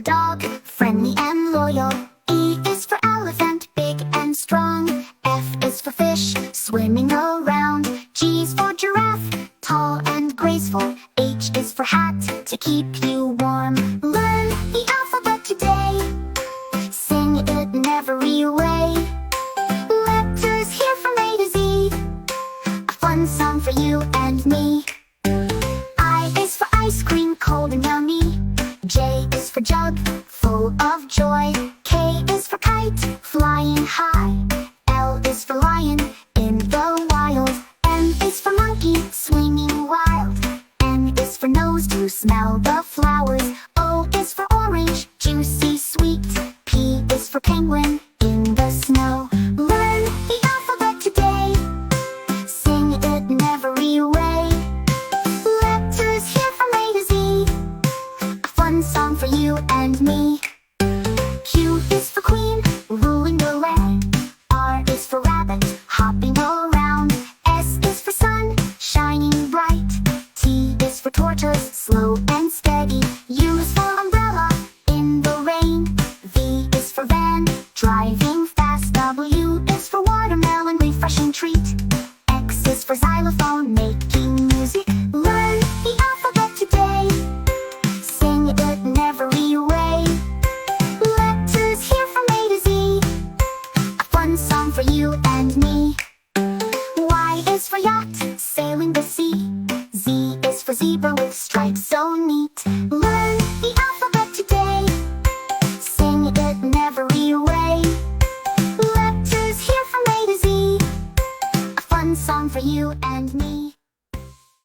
dog, friendly and loyal. E is for elephant, big and strong. F is for fish, swimming around. G is for giraffe, tall and graceful. H is for hat, to keep you warm. Learn the alphabet today, sing it in every way. Letters here from A to Z, a fun song for you and me. I is for ice cream, cold and yummy. J is for jug, full of joy. K is for kite, flying high. L is for lion, in the wild. M is for monkey, swinging wild. N is for nose, to smell the flowers. O is for orange, juicy sweet. P is for penguin, in the snow. Learn the alphabet today, sing it in every way. Letters here from A to Z, a fun song for you and me. Q is for queen, ruling the land. R is for rabbit, hopping around. S is for sun, shining bright. T is for tortoise, slow and steady. U is for umbrella, in the rain. V is for van, driving fast. W is for watermelon, refreshing treat. X is for xylophone, making music. Learn the alphabet today, sing it in every way. Letters here from A to Z, a fun song for you and me. Y is for yacht, sailing the sea. Z is for zebra with stripes so neat. Learn the alphabet today, sing it in every way. Letters here from A to Z, a fun song for you and me.